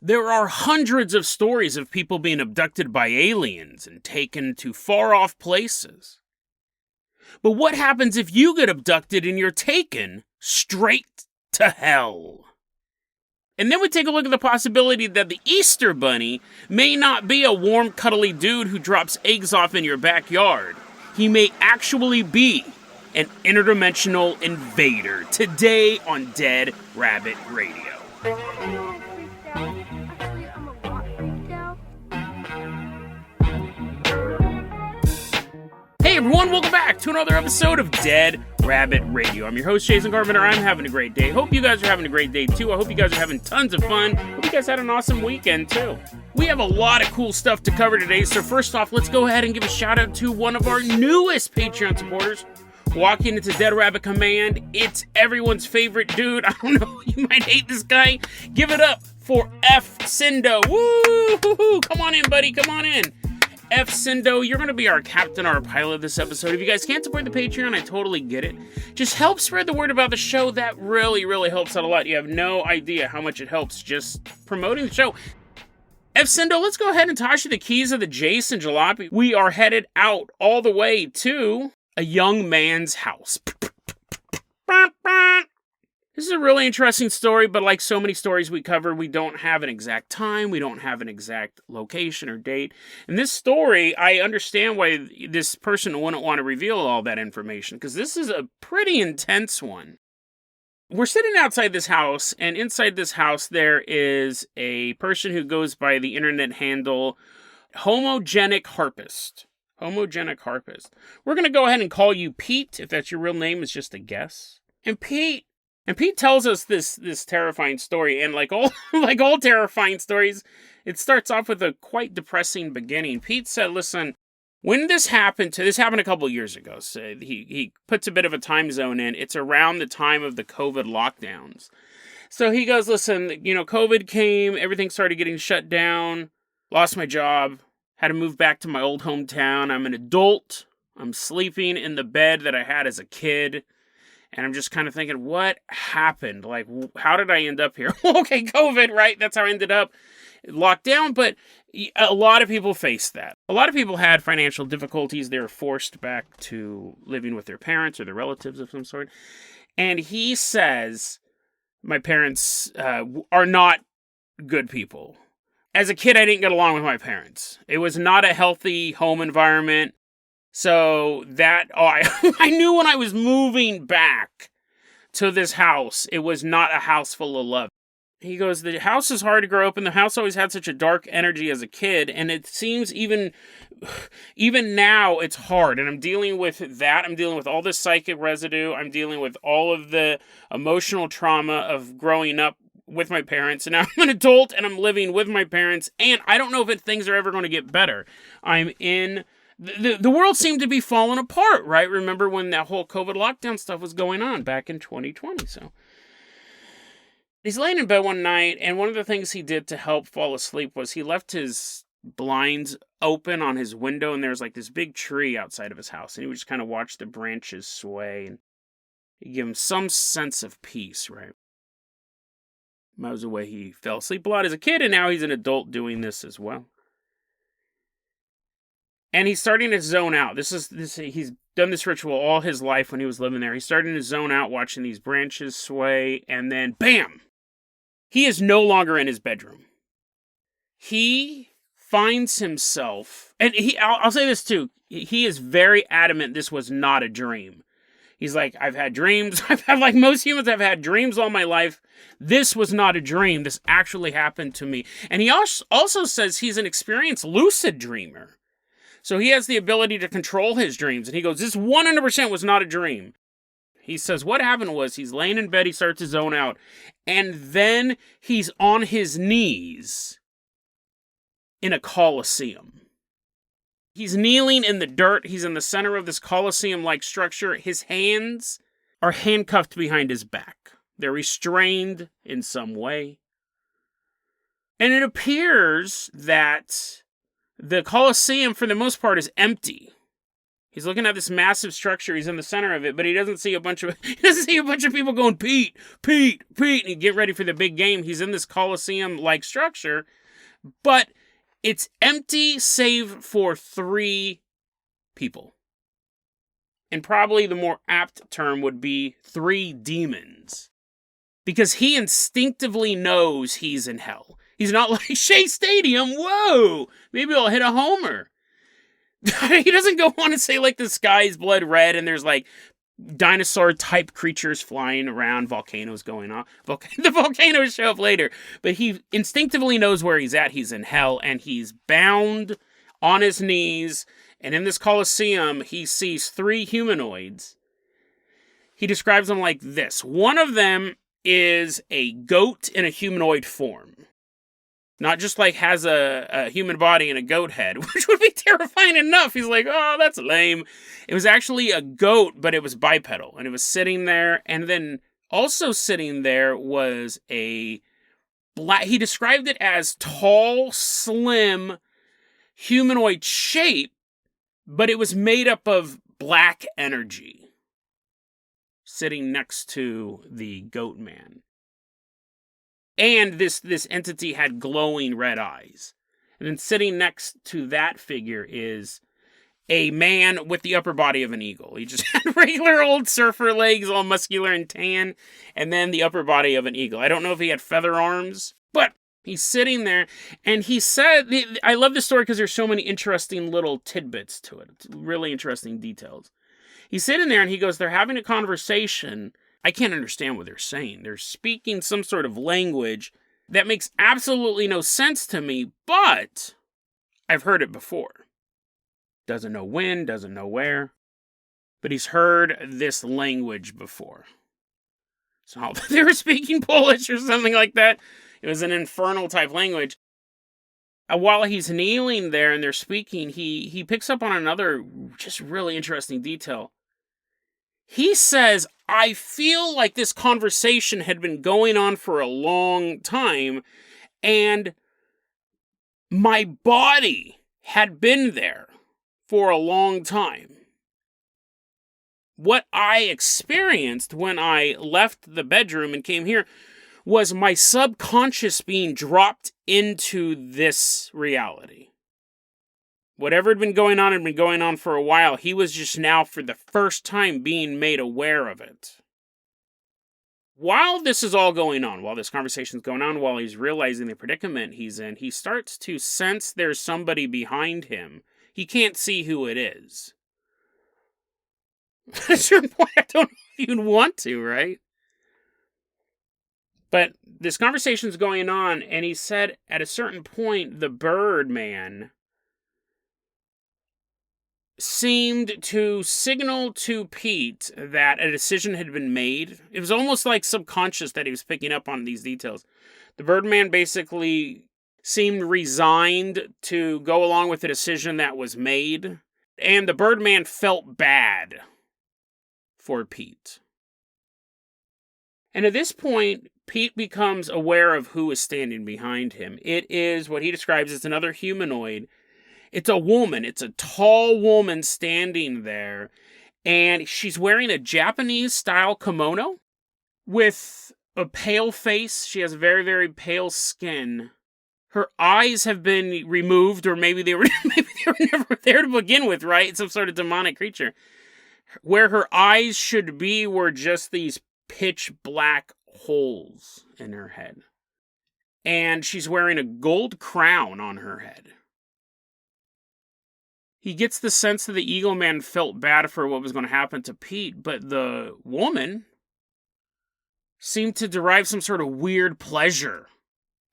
There are hundreds of stories of people being abducted by aliens and taken to far-off places. But what happens if you get abducted and you're taken straight to hell? And then we take a look at the possibility that the Easter Bunny may not be a warm, cuddly dude who drops eggs off in your backyard. He may actually be an interdimensional invader. Today on Dead Rabbit Radio. Hey everyone, welcome back to another episode of Dead Rabbit Radio. I'm your host, Jason Carpenter. I'm having a great day. Hope you guys are having a great day too. I hope you guys are having tons of fun. Hope you guys had an awesome weekend too. We have a lot of cool stuff to cover today, so first off, let's go ahead and give a shout out to one of our newest Patreon supporters. Walking into Dead Rabbit Command, it's everyone's favorite dude. I don't know, you might hate this guy. Give it up for F. Cindo. Woo! Come on in, buddy, come on in. F. Cindo, you're going to be our captain, our pilot this episode. If you guys can't support the Patreon, I totally get it. Just help spread the word about the show. That really, really helps out a lot. You have no idea how much it helps just promoting the show. F. Cindo, let's go ahead and toss you the keys of the Jason Jalopy. We are headed out all the way to a young man's house. This is a really interesting story, but like so many stories we cover, we don't have an exact time, we don't have an exact location or date. In this story, I understand why this person wouldn't want to reveal all that information, because this is a pretty intense one. We're sitting outside this house, and inside this house there is a person who goes by the internet handle Homogenic Harpist. Homogenic Harpist. We're going to go ahead and call you Pete, if that's your real name, it's just a guess. And Pete tells us this terrifying story, and like all terrifying stories, it starts off with a quite depressing beginning. Pete said, listen, when this happened a couple years ago, so he puts a bit of a time zone in, it's around the time of the COVID lockdowns. So he goes, listen, COVID came, everything started getting shut down, lost my job, had to move back to my old hometown. I'm an adult, I'm sleeping in the bed that I had as a kid. And I'm just kind of thinking, what happened? Like, how did I end up here? Okay, COVID, right? That's how I ended up locked down. But a lot of people faced that. A lot of people had financial difficulties. They were forced back to living with their parents or their relatives of some sort. And he says, my parents are not good people. As a kid, I didn't get along with my parents. It was not a healthy home environment. So I knew when I was moving back to this house, it was not a house full of love. He goes, the house is hard to grow up, and the house always had such a dark energy as a kid, and it seems even now it's hard, and I'm dealing with that. I'm dealing with all this psychic residue. I'm dealing with all of the emotional trauma of growing up with my parents, and now I'm an adult, and I'm living with my parents, and I don't know if things are ever going to get better. I'm in... The world seemed to be falling apart, right? Remember when that whole COVID lockdown stuff was going on back in 2020, so. He's laying in bed one night, and one of the things he did to help fall asleep was he left his blinds open on his window, and there's like this big tree outside of his house, and he would just kind of watch the branches sway, and it'd give him some sense of peace, right? That was the way he fell asleep a lot as a kid, and now he's an adult doing this as well. And he's starting to zone out. He's done this ritual all his life when he was living there. He's starting to zone out watching these branches sway, and then bam! He is no longer in his bedroom. He finds himself, and I'll say this too, he is very adamant this was not a dream. He's like, I've had dreams. Like most humans, I've had dreams all my life. This was not a dream. This actually happened to me. And he also says he's an experienced lucid dreamer. So he has the ability to control his dreams. And he goes, this 100% was not a dream. He says what happened was he's laying in bed, he starts to zone out. And then he's on his knees in a coliseum. He's kneeling in the dirt. He's in the center of this coliseum-like structure. His hands are handcuffed behind his back. They're restrained in some way. And it appears that the Colosseum, for the most part, is empty. He's looking at this massive structure. He's in the center of it, but he doesn't see a bunch of people going, Pete, Pete, Pete, and he get ready for the big game. He's in this Coliseum-like structure, but it's empty save for 3 people. And probably the more apt term would be 3 demons. Because he instinctively knows he's in hell. He's not like, Shea Stadium, whoa, maybe I'll hit a homer. He doesn't go on and say, like, the sky's blood red and there's, like, dinosaur-type creatures flying around, volcanoes going on. The volcanoes show up later. But he instinctively knows where he's at. He's in hell, and he's bound on his knees. And in this Coliseum, he sees 3 humanoids. He describes them like this. One of them is a goat in a humanoid form. Not just like has a human body and a goat head, which would be terrifying enough. He's like, oh, that's lame. It was actually a goat, but it was bipedal. And it was sitting there. And then also sitting there was a black, he described it as tall, slim, humanoid shape, but it was made up of black energy. Sitting next to the goat man. And this entity had glowing red eyes. And then sitting next to that figure is a man with the upper body of an eagle. He just had regular old surfer legs, all muscular and tan, and then the upper body of an eagle. I don't know if he had feather arms, but he's sitting there, and he said, I love this story because there's so many interesting little tidbits to it. It's really interesting details. He's sitting there, and he goes, they're having a conversation. I can't understand what they're saying. They're speaking some sort of language that makes absolutely no sense to me, but I've heard it before. Doesn't know when, doesn't know where, but he's heard this language before. So they were speaking Polish or something like that. It was an infernal type language. While he's kneeling there and they're speaking, he picks up on another just really interesting detail. He says, I feel like this conversation had been going on for a long time, and my body had been there for a long time. What I experienced when I left the bedroom and came here was my subconscious being dropped into this reality. Whatever had been going on for a while. He was just now, for the first time, being made aware of it. While this is all going on, while this conversation's going on, while he's realizing the predicament he's in, he starts to sense there's somebody behind him. He can't see who it is. At a certain point, I don't know if you'd want to, right? But this conversation's going on, and he said at a certain point, the bird man seemed to signal to Pete that a decision had been made. It was almost like subconscious that he was picking up on these details. The Birdman basically seemed resigned to go along with the decision that was made, and the Birdman felt bad for Pete. And at this point, Pete becomes aware of who is standing behind him. It is what he describes as another humanoid. It's a woman. It's a tall woman standing there. And she's wearing a Japanese-style kimono with a pale face. She has very, very pale skin. Her eyes have been removed, or maybe they were never there to begin with, right? Some sort of demonic creature. Where her eyes should be were just these pitch black holes in her head. And she's wearing a gold crown on her head. He gets the sense that the Eagle Man felt bad for what was going to happen to Pete, but the woman seemed to derive some sort of weird pleasure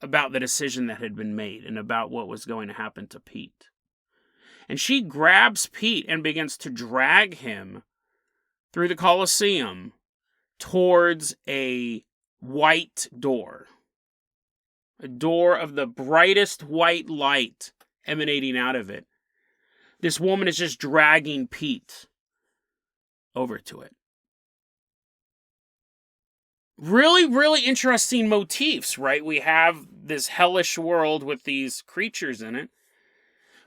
about the decision that had been made and about what was going to happen to Pete. And she grabs Pete and begins to drag him through the Coliseum towards a white door. A door of the brightest white light emanating out of it. This woman is just dragging Pete over to it. Really, really interesting motifs, right? We have this hellish world with these creatures in it.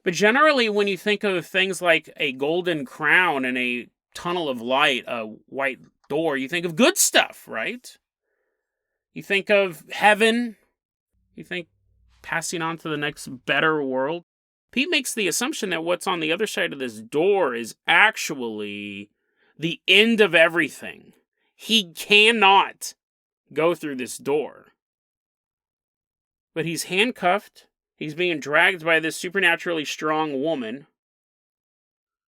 But generally, when you think of things like a golden crown and a tunnel of light, a white door, you think of good stuff, right? You think of heaven. You think passing on to the next better world. Pete makes the assumption that what's on the other side of this door is actually the end of everything. He cannot go through this door. But he's handcuffed. He's being dragged by this supernaturally strong woman.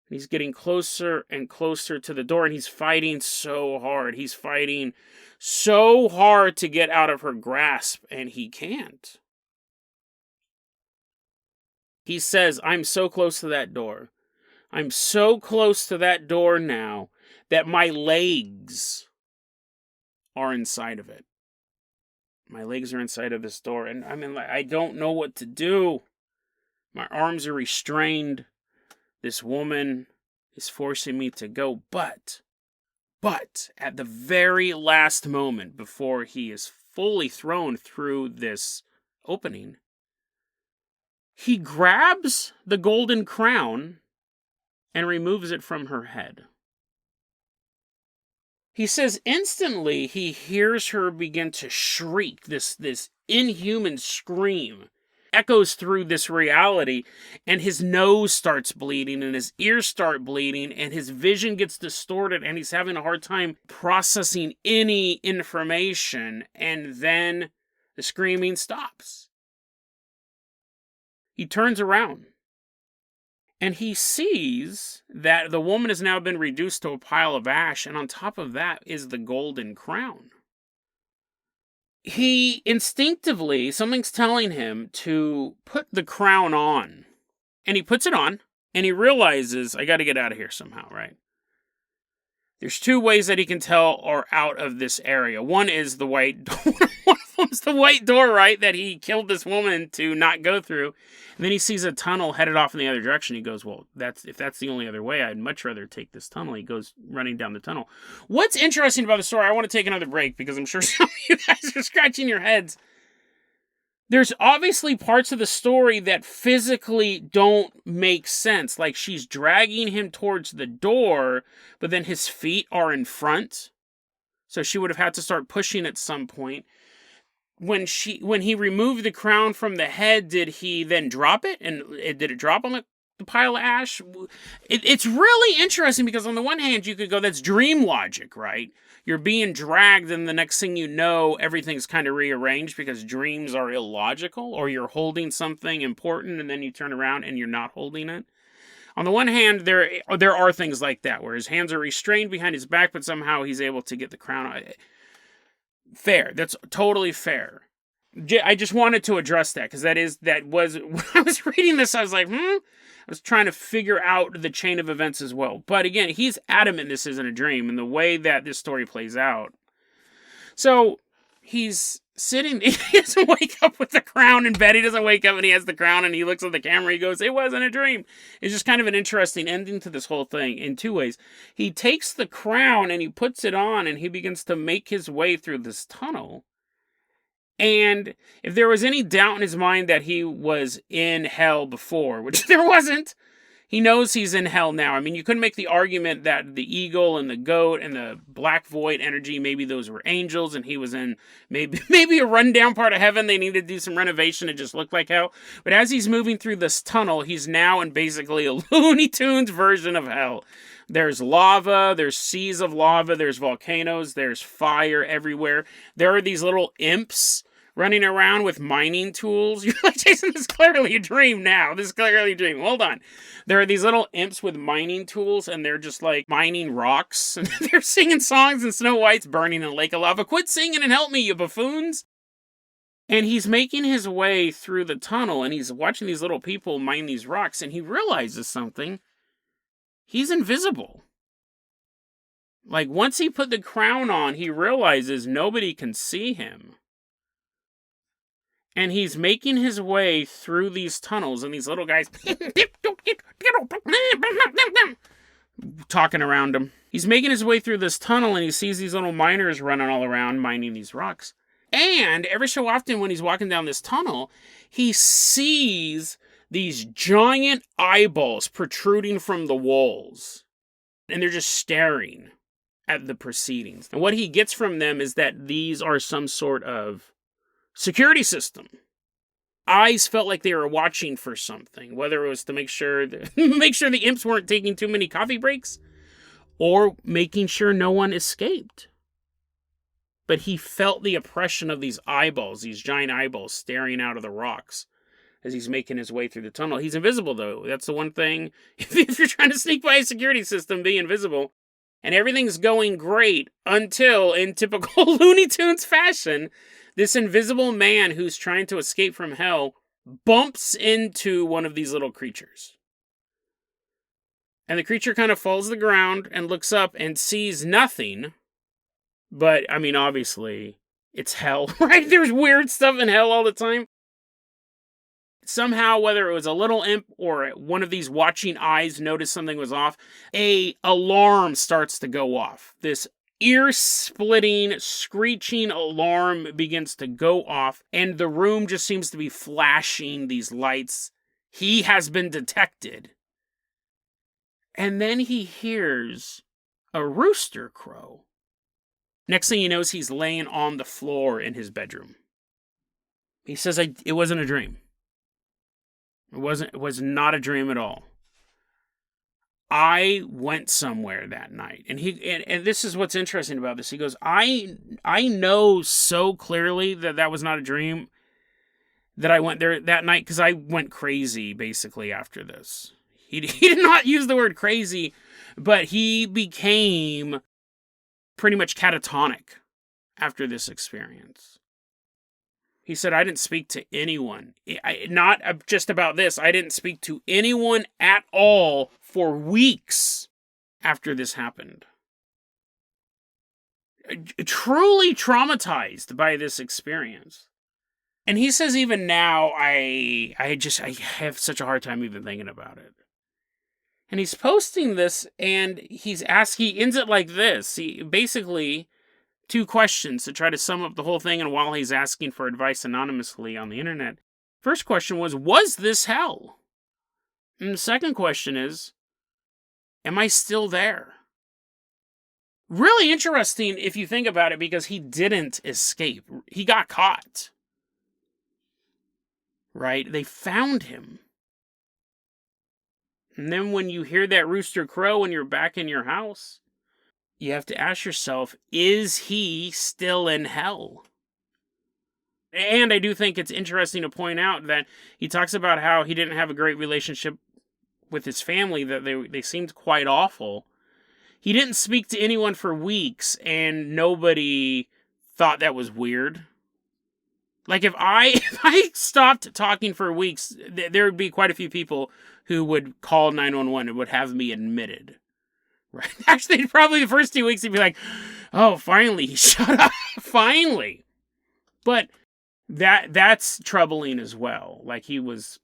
He's getting closer and closer to the door, and he's fighting so hard. He's fighting so hard to get out of her grasp, and he can't. He says, I'm so close to that door. I'm so close to that door now that my legs are inside of it. My legs are inside of this door, and I don't know what to do. My arms are restrained. This woman is forcing me to go, but at the very last moment before he is fully thrown through this opening, he grabs the golden crown and removes it from her head. He says instantly he hears her begin to shriek, this inhuman scream echoes through this reality, and his nose starts bleeding, and his ears start bleeding, and his vision gets distorted, and he's having a hard time processing any information, and then the screaming stops. He turns around, and he sees that the woman has now been reduced to a pile of ash, and on top of that is the golden crown. He instinctively, something's telling him to put the crown on. And he puts it on, and he realizes, I gotta get out of here somehow, right? There's two ways that he can tell are out of this area. One is the white door. One of them is the white door, right, that he killed this woman to not go through. And then he sees a tunnel headed off in the other direction. He goes, well, if that's the only other way, I'd much rather take this tunnel. He goes running down the tunnel. What's interesting about the story, I want to take another break because I'm sure some of you guys are scratching your heads. There's obviously parts of the story that physically don't make sense. Like she's dragging him towards the door, but then his feet are in front. So she would have had to start pushing at some point. When he removed the crown from the head, did he then drop it? And did it drop on the pile of ash? It's really interesting because on the one hand, you could go, that's dream logic, right? You're being dragged, and the next thing you know, everything's kind of rearranged because dreams are illogical, or you're holding something important, and then you turn around and you're not holding it. On the one hand, there are things like that, where his hands are restrained behind his back, but somehow he's able to get the crown. Fair. That's totally fair. I just wanted to address that, because when I was reading this, I was like, I was trying to figure out the chain of events as well. But again, he's adamant this isn't a dream, and the way that this story plays out. So, he's sitting, he doesn't wake up with the crown in bed, he doesn't wake up and he has the crown, and he looks at the camera, he goes, it wasn't a dream. It's just kind of an interesting ending to this whole thing in two ways. He takes the crown and he puts it on, and he begins to make his way through this tunnel. And if there was any doubt in his mind that he was in hell before, which there wasn't, he knows he's in hell now. I mean, you couldn't make the argument that the eagle and the goat and the black void energy, maybe those were angels, and he was in maybe a rundown part of heaven. They needed to do some renovation. It just looked like hell. But as he's moving through this tunnel, he's now in basically a Looney Tunes version of hell. There's lava, there's seas of lava, there's volcanoes, there's fire everywhere. There are these little imps running around with mining tools. You're like, Jason, this is clearly a dream now. This is clearly a dream. Hold on. There are these little imps with mining tools, and they're just like mining rocks. And they're singing songs, and Snow White's burning in a lake of lava. Quit singing and help me, you buffoons. And he's making his way through the tunnel, and he's watching these little people mine these rocks, and he realizes something. He's invisible. Like, once he put the crown on, he realizes nobody can see him. And he's making his way through these tunnels, and these little guys talking around him. He's making his way through this tunnel, and he sees these little miners running all around, mining these rocks. And every so often when he's walking down this tunnel, he sees these giant eyeballs protruding from the walls. And they're just staring at the proceedings. And what he gets from them is that these are some sort of security system. Eyes felt like they were watching for something, whether it was to make sure the imps weren't taking too many coffee breaks, or making sure no one escaped. But he felt the oppression of these eyeballs, these giant eyeballs staring out of the rocks as he's making his way through the tunnel. He's invisible, though. That's the one thing. If you're trying to sneak by a security system, be invisible. And everything's going great until, in typical Looney Tunes fashion, this invisible man who's trying to escape from hell bumps into one of these little creatures. And the creature kind of falls to the ground and looks up and sees nothing. But, I mean, obviously, it's hell, right? There's weird stuff in hell all the time. Somehow, whether it was a little imp or one of these watching eyes noticed something was off, an alarm starts to go off. This ear-splitting, screeching alarm begins to go off, and the room just seems to be flashing these lights. He has been detected. And then he hears a rooster crow. Next thing he knows, he's laying on the floor in his bedroom. He says, it wasn't a dream. It was not a dream at all. I went somewhere that night. And and this is what's interesting about this. He goes, I know so clearly that was not a dream, that I went there that night, because I went crazy basically after this. He did not use the word crazy, but he became pretty much catatonic after this experience. He said, I didn't speak to anyone. Not just about this. I didn't speak to anyone at all for weeks after this happened. Truly traumatized by this experience. And he says even now, I have such a hard time even thinking about it. And he's posting this, and he ends it like this. He basically, 2 questions to try to sum up the whole thing, and while he's asking for advice anonymously on the internet. First question was this hell? And the second question is, am I still there? Really interesting if you think about it, because he didn't escape. He got caught. Right? They found him. And then when you hear that rooster crow and you're back in your house, you have to ask yourself, is he still in hell? And I do think it's interesting to point out that he talks about how he didn't have a great relationship with his family, that they seemed quite awful. He didn't speak to anyone for weeks, and nobody thought that was weird. Like, if I stopped talking for weeks, there would be quite a few people who would call 911 and would have me admitted. Right? Actually, probably the first 2 weeks, he'd be like, oh, finally, he shut up. Finally. But that's troubling as well. Like, he was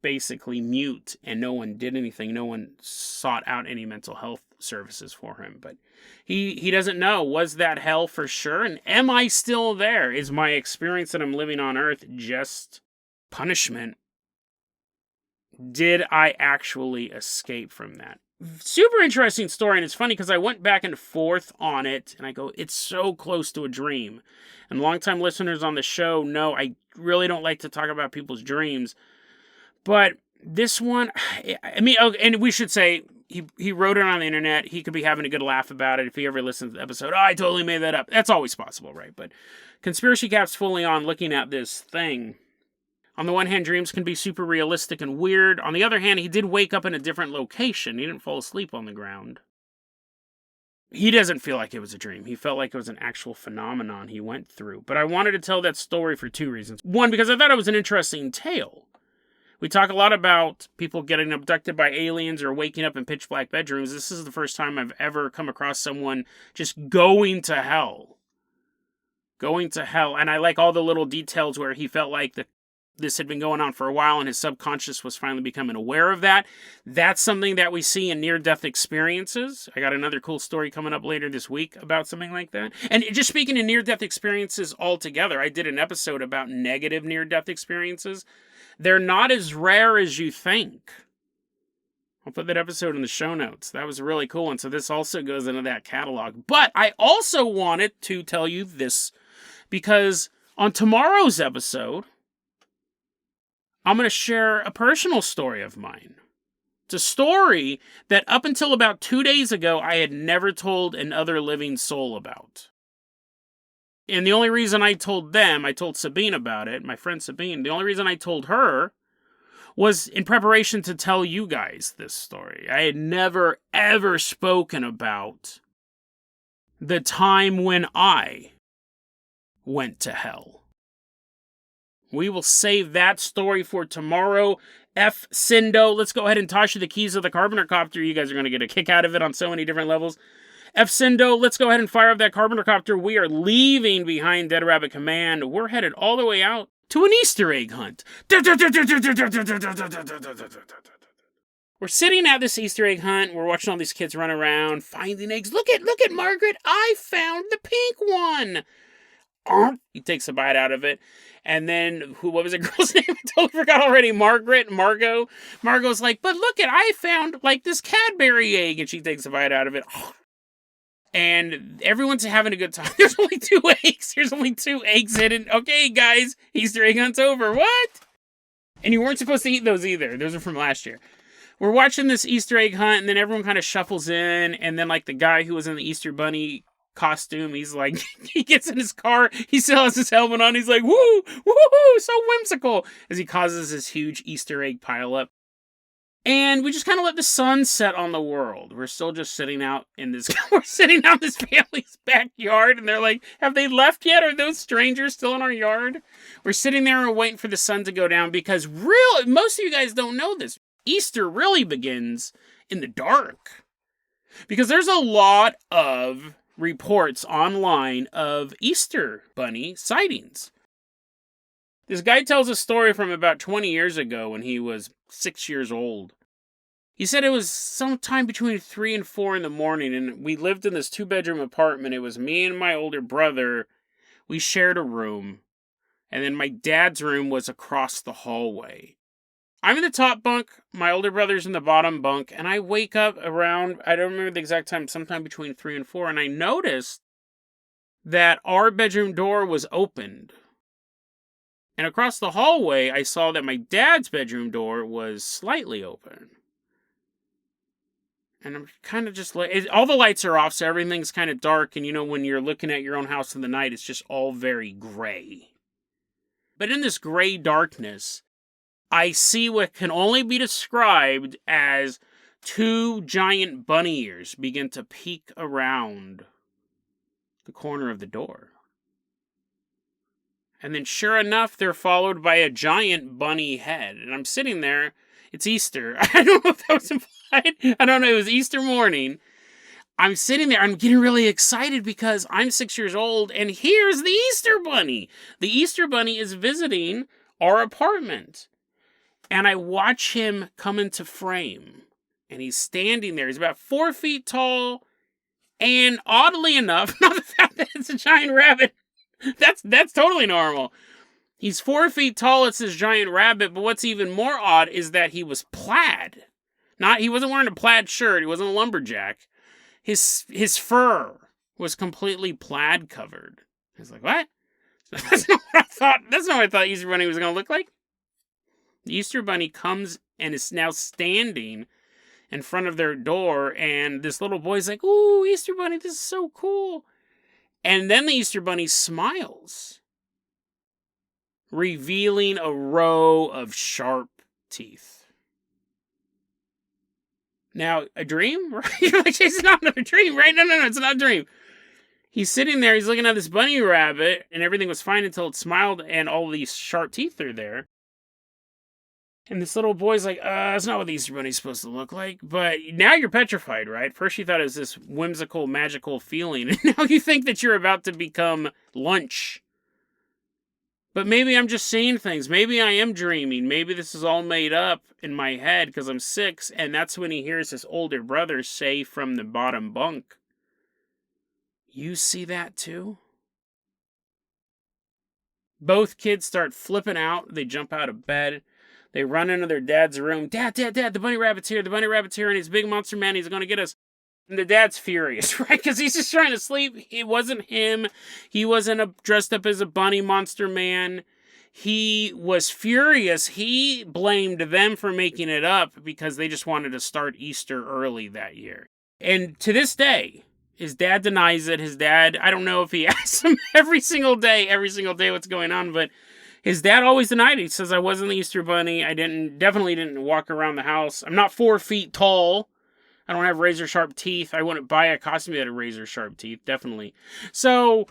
basically mute, and no one did anything. No one sought out any mental health services for him. But he doesn't know, was that hell for sure? And am I still there? Is my experience that I'm living on Earth just punishment? Did I actually escape from that? Super interesting story, and it's funny because I went back and forth on it, and I go, it's so close to a dream. And longtime listeners on the show know I really don't like to talk about people's dreams. But this one, I mean, and we should say, he wrote it on the internet. He could be having a good laugh about it if he ever listens to the episode. Oh, I totally made that up. That's always possible, right? But Conspiracy Cap's fully on looking at this thing. On the one hand, dreams can be super realistic and weird. On the other hand, he did wake up in a different location. He didn't fall asleep on the ground. He doesn't feel like it was a dream. He felt like it was an actual phenomenon he went through. But I wanted to tell that story for 2 reasons. One, because I thought it was an interesting tale. We talk a lot about people getting abducted by aliens or waking up in pitch black bedrooms. This is the first time I've ever come across someone just going to hell. Going to hell. And I like all the little details where he felt like this had been going on for a while and his subconscious was finally becoming aware of that. That's something that we see in near-death experiences. I got another cool story coming up later this week about something like that. And just speaking of near-death experiences altogether, I did an episode about negative near-death experiences. They're not as rare as you think. I'll put that episode in the show notes. That was really cool. And so this also goes into that catalog. But I also wanted to tell you this because on tomorrow's episode, I'm going to share a personal story of mine. It's a story that up until about 2 days ago, I had never told another living soul about. And the only reason I told them, I told Sabine about it, my friend Sabine, the only reason I told her was in preparation to tell you guys this story. I had never, ever spoken about the time when I went to hell. We will save that story for tomorrow. F. Cindo, let's go ahead and toss you the keys of the Carpenter Copter. You guys are going to get a kick out of it on so many different levels. F. Cindo, let's go ahead and fire up that Carpenter Copter. We are leaving behind Dead Rabbit Command. We're headed all the way out to an Easter egg hunt. We're sitting at this Easter egg hunt. We're watching all these kids run around, finding eggs. Look at Margaret. I found the pink one. He takes a bite out of it. And then, what was the girl's name? I totally forgot already. Margot. Margot's like, but look I found like this Cadbury egg. And she takes a bite out of it. And everyone's having a good time. There's only 2 eggs. There's only 2 eggs hidden. Okay, guys, Easter egg hunt's over. What? And you weren't supposed to eat those either. Those are from last year. We're watching this Easter egg hunt, and then everyone kind of shuffles in. And then, like, the guy who was in the Easter Bunny costume, he's like, he gets in his car. He still has his helmet on. He's like, woo, woohoo, so whimsical. As he causes this huge Easter egg pileup. And we just kind of let the sun set on the world. We're still just sitting out in this, we're sitting out in this family's backyard. And they're like, have they left yet? Are those strangers still in our yard? We're sitting there and waiting for the sun to go down because most of you guys don't know this. Easter really begins in the dark. Because there's a lot of reports online of Easter bunny sightings. This guy tells a story from about 20 years ago when he was 6 years old. He said it was sometime between 3 and 4 in the morning, and we lived in this 2-bedroom apartment. It was me and my older brother. We shared a room, and then my dad's room was across the hallway. I'm in the top bunk, my older brother's in the bottom bunk, and I wake up around, I don't remember the exact time, sometime between 3 and 4, and I noticed that our bedroom door was opened. And across the hallway, I saw that my dad's bedroom door was slightly open. And I'm kind of just like, all the lights are off, so everything's kind of dark. And you know, when you're looking at your own house in the night, it's just all very gray. But in this gray darkness, I see what can only be described as 2 giant bunny ears begin to peek around the corner of the door. And then sure enough, they're followed by a giant bunny head. And I'm sitting there. It's Easter. I don't know if that was implied. I don't know. It was Easter morning. I'm sitting there. I'm getting really excited because I'm 6 years old. And here's the Easter bunny. The Easter bunny is visiting our apartment. And I watch him come into frame. And he's standing there. He's about 4 feet tall. And oddly enough, not the fact that it's a giant rabbit. That's totally normal. He's 4 feet tall, it's this giant rabbit, but what's even more odd is that he was plaid. He wasn't wearing a plaid shirt, he wasn't a lumberjack. His fur was completely plaid covered. I was like, what? That's not what I thought. That's not what I thought Easter Bunny was going to look like. The Easter Bunny comes and is now standing in front of their door, and this little boy's like, ooh, Easter Bunny, this is so cool. And then the Easter Bunny smiles, revealing a row of sharp teeth. Now, a dream? You're like, it's not another dream, right? No, it's not a dream. He's sitting there, he's looking at this bunny rabbit, and everything was fine until it smiled, and all these sharp teeth are there. And this little boy's like, that's not what the Easter Bunny's supposed to look like. But now you're petrified, right? First you thought it was this whimsical, magical feeling. And now you think that you're about to become lunch. But maybe I'm just seeing things. Maybe I am dreaming. Maybe this is all made up in my head because I'm 6. And that's when he hears his older brother say from the bottom bunk, you see that too? Both kids start flipping out. They jump out of bed. They run into their dad's room. Dad, the bunny rabbit's here. The bunny rabbit's here, and he's a big monster man. He's going to get us. And the dad's furious, right? Because he's just trying to sleep. It wasn't him. He wasn't dressed up as a bunny monster man. He was furious. He blamed them for making it up because they just wanted to start Easter early that year. And to this day, his dad denies it. His dad, I don't know if he asks him every single day what's going on, but his dad always denied it. He says, I wasn't the Easter Bunny. I definitely didn't walk around the house. I'm not 4 feet tall. I don't have razor sharp teeth. I wouldn't buy a costume that had razor sharp teeth, definitely. So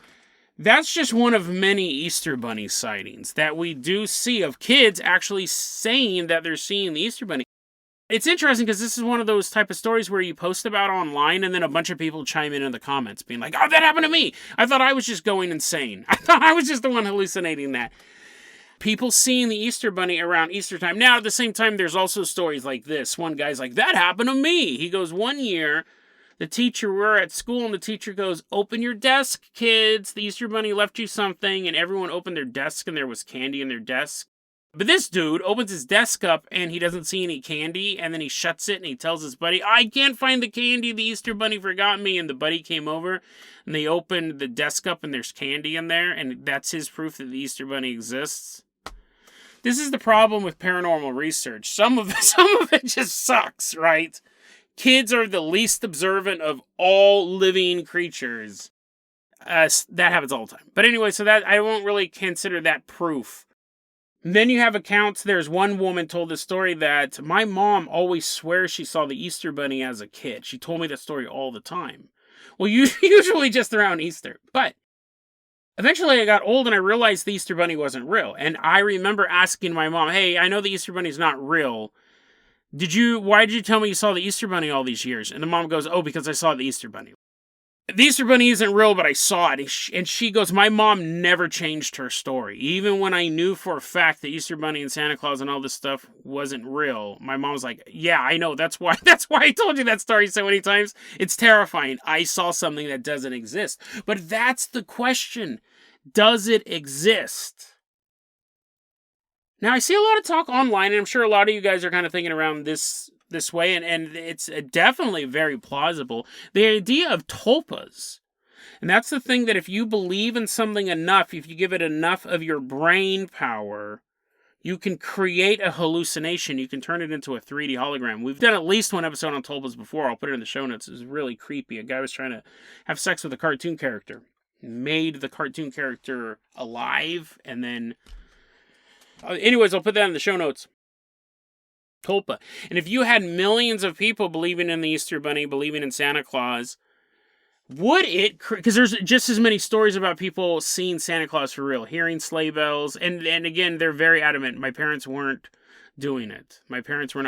that's just one of many Easter Bunny sightings that we do see of kids actually saying that they're seeing the Easter Bunny. It's interesting because this is one of those type of stories where you post about online and then a bunch of people chime in the comments being like, oh, that happened to me. I thought I was just going insane. I thought I was just the one hallucinating that. People seeing the Easter Bunny around Easter time. Now, at the same time, there's also stories like this. One guy's like, that happened to me. He goes, one year, we're at school, and the teacher goes, open your desk, kids. The Easter Bunny left you something, and everyone opened their desk, and there was candy in their desk. But this dude opens his desk up, and he doesn't see any candy, and then he shuts it, and he tells his buddy, I can't find the candy. The Easter Bunny forgot me. And the buddy came over, and they opened the desk up, and there's candy in there, and that's his proof that the Easter Bunny exists. This is the problem with paranormal research. Some of it just sucks, right? Kids are the least observant of all living creatures. That happens all the time. But anyway, so that I won't really consider that proof. And then you have accounts. There's one woman told the story that my mom always swears she saw the Easter Bunny as a kid. She told me that story all the time. Well, usually just around Easter. But eventually I got old and I realized the Easter Bunny wasn't real. And I remember asking my mom, hey, I know the Easter Bunny's not real. Why did you tell me you saw the Easter Bunny all these years? And the mom goes, oh, because I saw the Easter Bunny. The Easter Bunny isn't real, but I saw it. And she goes, my mom never changed her story. Even when I knew for a fact the Easter Bunny and Santa Claus and all this stuff wasn't real, my mom was like, yeah, I know. That's why I told you that story so many times. It's terrifying. I saw something that doesn't exist. But that's the question. Does it exist? Now, I see a lot of talk online, and I'm sure a lot of you guys are kind of thinking around this way, and it's definitely very plausible. The idea of tulpas. And that's the thing that if you believe in something enough, if you give it enough of your brain power, you can create a hallucination. You can turn it into a 3D hologram. We've done at least one episode on tulpas before. I'll put it in the show notes. It was really creepy. A guy was trying to have sex with a cartoon character. Made the cartoon character alive, and then anyways, I'll put that in the show notes. Tulpa. And if you had millions of people believing in the Easter Bunny, believing in Santa Claus, would it, because there's just as many stories about people seeing Santa Claus for real, hearing sleigh bells, and again, they're very adamant. My parents weren't doing it. My parents were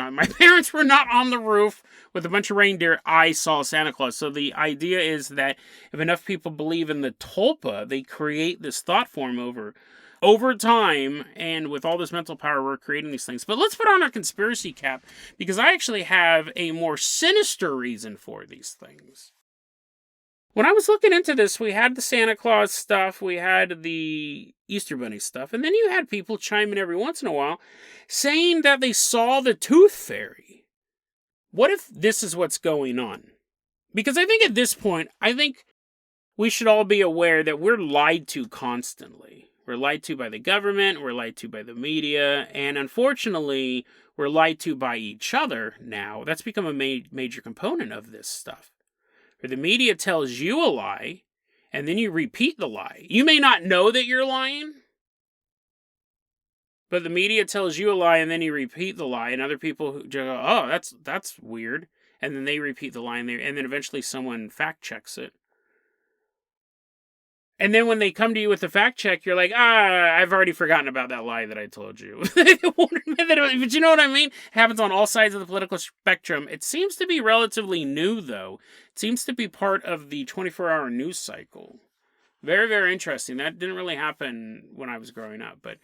not on the roof with a bunch of reindeer. I saw Santa Claus. So the idea is that if enough people believe in the tulpa, they create this thought form over time, and with all this mental power, we're creating these things. But let's put on our conspiracy cap, because I actually have a more sinister reason for these things. When I was looking into this, we had the Santa Claus stuff, we had the Easter Bunny stuff, and then you had people chime in every once in a while saying that they saw the Tooth Fairy. What if this is what's going on? Because I think at this point, we should all be aware that we're lied to constantly. We're lied to by the government, we're lied to by the media, and unfortunately, we're lied to by each other now. That's become a major component of this stuff. Where the media tells you a lie, and then you repeat the lie. You may not know that you're lying, but the media tells you a lie, and then you repeat the lie, and other people who go, oh, that's weird, and then they repeat the lie, and then eventually someone fact checks it. And then when they come to you with the fact check, you're like, I've already forgotten about that lie that I told you. But you know what I mean? It happens on all sides of the political spectrum. It seems to be relatively new, though. It seems to be part of the 24-hour news cycle. Very, very interesting. That didn't really happen when I was growing up. But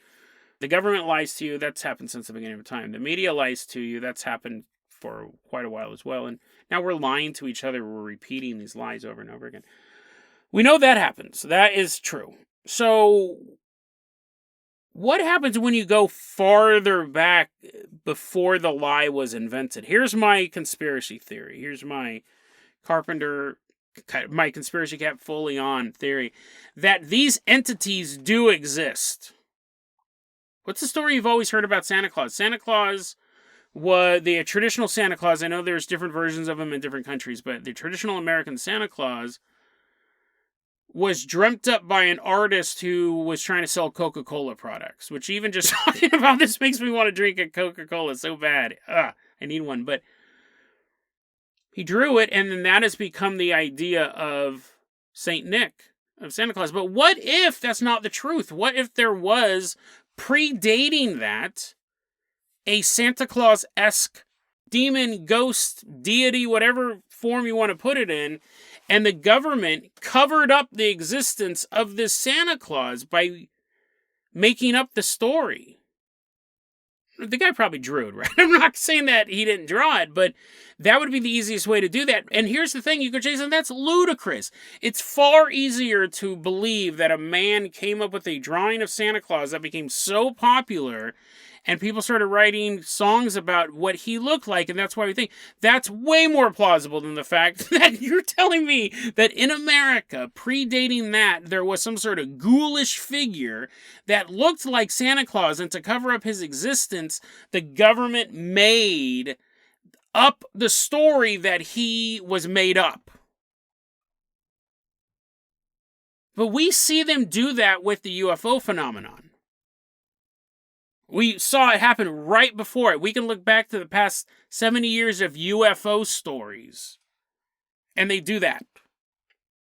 the government lies to you. That's happened since the beginning of time. The media lies to you. That's happened for quite a while as well. And now we're lying to each other. We're repeating these lies over and over again. We know that happens. That is true. So What happens when you go farther back before the lie was invented? Here's my conspiracy theory. Here's my conspiracy cap fully on theory, that these entities do exist. What's the story you've always heard about Santa Claus? Santa Claus was the traditional Santa Claus. I know there's different versions of him in different countries, but the traditional American Santa Claus was dreamt up by an artist who was trying to sell Coca-Cola products, which even just talking about this makes me want to drink a Coca-Cola so bad. I need one. But he drew it, and then that has become the idea of Saint Nick, of Santa Claus. But what if that's not the truth? What if there was, predating that, a Santa Claus-esque demon, ghost, deity, whatever form you want to put it in, and the government covered up the existence of this Santa Claus by making up the story? The guy probably drew it, right? I'm not saying that he didn't draw it, but that would be the easiest way to do that. And here's the thing, you go, Jason, that's ludicrous. It's far easier to believe that a man came up with a drawing of Santa Claus that became so popular, and people started writing songs about what he looked like, and that's why we think. That's way more plausible than the fact that you're telling me that in America, predating that, there was some sort of ghoulish figure that looked like Santa Claus, and to cover up his existence, the government made up the story that he was made up. But we see them do that with the UFO phenomenon. We saw it happen right before it. We can look back to the past 70 years of UFO stories, and they do that.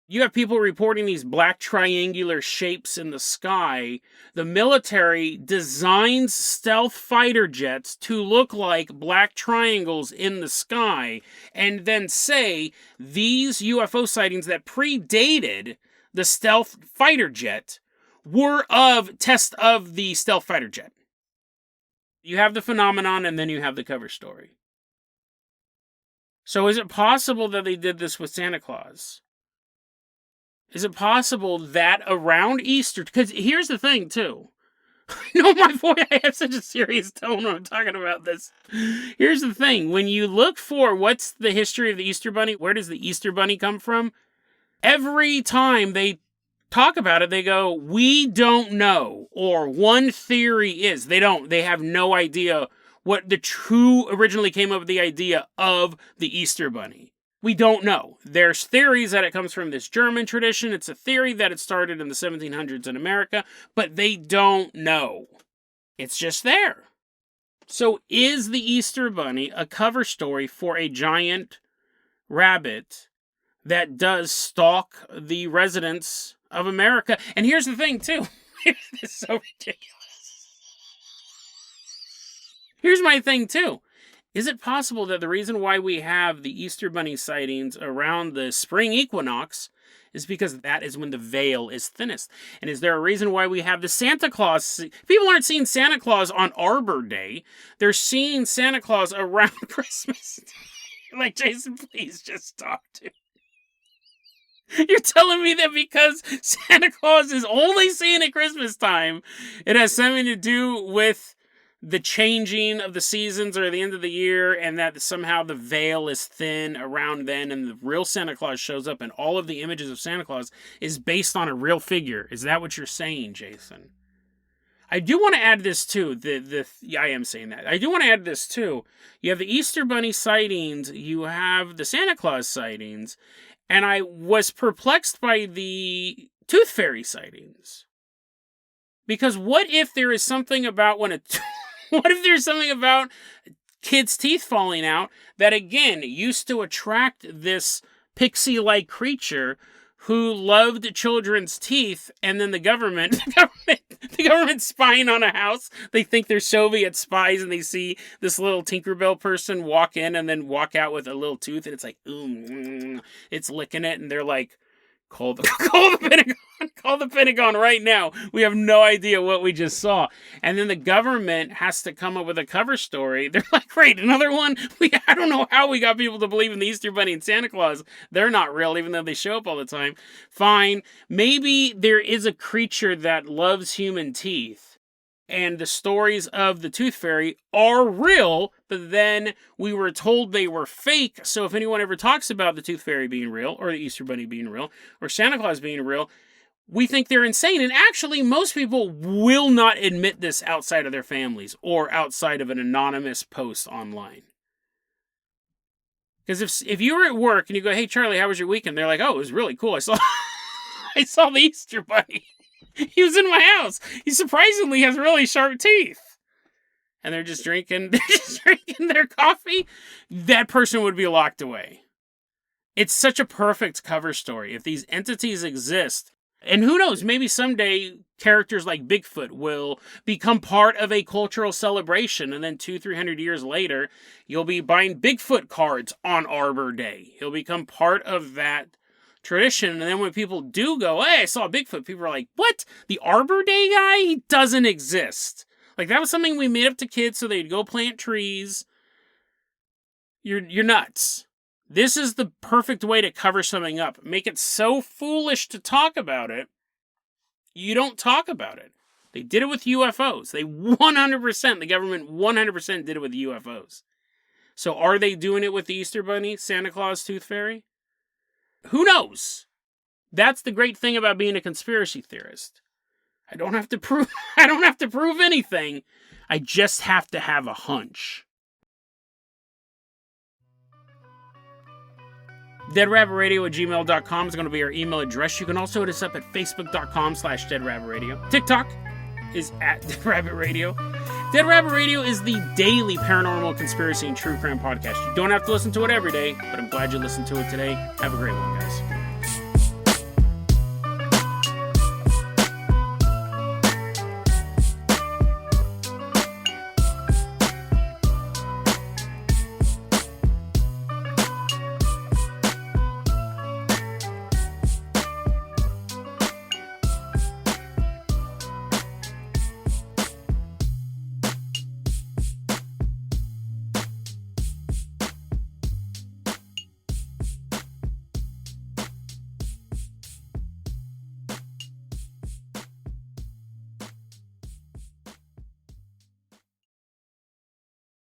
You have people reporting these black triangular shapes in the sky. The military designs stealth fighter jets to look like black triangles in the sky, and then say these UFO sightings that predated the stealth fighter jet were of test of the stealth fighter jet. You have the phenomenon, and then you have the cover story. So is it possible that they did this with Santa Claus? Is it possible that around Easter, because here's the thing, too. I know my voice, I have such a serious tone when I'm talking about this. Here's the thing. When you look for what's the history of the Easter Bunny, where does the Easter Bunny come from? Every time they talk about it, they go, we don't know, or one theory is. They have no idea who originally came up with the idea of the Easter Bunny. We don't know. There's theories that it comes from this German tradition. It's a theory that it started in the 1700s in America, but they don't know. It's just there. So is the Easter Bunny a cover story for a giant rabbit that does stalk the residents of America? And here's the thing, too. It's so ridiculous. Here's my thing, too. Is it possible that the reason why we have the Easter Bunny sightings around the spring equinox is because that is when the veil is thinnest? And is there a reason why we have the Santa Claus? People aren't seeing Santa Claus on Arbor Day. They're seeing Santa Claus around Christmas. Like, Jason, please just talk to me. You're telling me that because Santa Claus is only seen at Christmas time, it has something to do with the changing of the seasons or the end of the year, and that somehow the veil is thin around then, and the real Santa Claus shows up, and all of the images of Santa Claus is based on a real figure? Is that what you're saying, Jason? I do want to add this too. I am saying that. I do want to add this too. You have the Easter Bunny sightings. You have the Santa Claus sightings. And I was perplexed by the Tooth Fairy sightings. Because what if there is something about what if there's something about kids' teeth falling out that, again, used to attract this pixie-like creature who loved children's teeth, and then the government spying on a house. They think they're Soviet spies, and they see this little Tinkerbell person walk in and then walk out with a little tooth, and it's like, it's licking it, and they're like, call the Pentagon. Call the Pentagon right now. We have no idea what we just saw. And then the government has to come up with a cover story. They're like, great, another one? I don't know how we got people to believe in the Easter Bunny and Santa Claus. They're not real, even though they show up all the time. Fine. Maybe there is a creature that loves human teeth, and the stories of the Tooth Fairy are real, but then we were told they were fake. So if anyone ever talks about the Tooth Fairy being real, or the Easter Bunny being real, or Santa Claus being real, we think they're insane. And actually, most people will not admit this outside of their families or outside of an anonymous post online. Because if you were at work and you go, "Hey, Charlie, how was your weekend?" They're like, "Oh, it was really cool. I saw the Easter Bunny. He was in my house. He surprisingly has really sharp teeth." And they're just drinking their coffee. That person would be locked away. It's such a perfect cover story. If these entities exist, and who knows, maybe someday characters like Bigfoot will become part of a cultural celebration, and then 200-300 years later, you'll be buying Bigfoot cards on Arbor Day. He'll become part of that tradition, and then when people do go, "Hey, I saw Bigfoot," people are like, "What? The Arbor Day guy? He doesn't exist." Like, that was something we made up to kids so they'd go plant trees. You're nuts. This is the perfect way to cover something up. Make it so foolish to talk about it, you don't talk about it. They did it with UFOs. They 100%, the government 100% did it with UFOs. So are they doing it with the Easter Bunny, Santa Claus, Tooth Fairy? Who knows? That's the great thing about being a conspiracy theorist. I don't have to prove anything. I just have to have a hunch. deadrabbitradio@gmail.com is going to be our email address. You can also hit us up at facebook.com/deadrabbitradio. TikTok is @deadrabbitradio. Dead Rabbit Radio is the daily paranormal, conspiracy, and true crime podcast. You don't have to listen to it every day, but I'm glad you listened to it today. Have a great one, guys.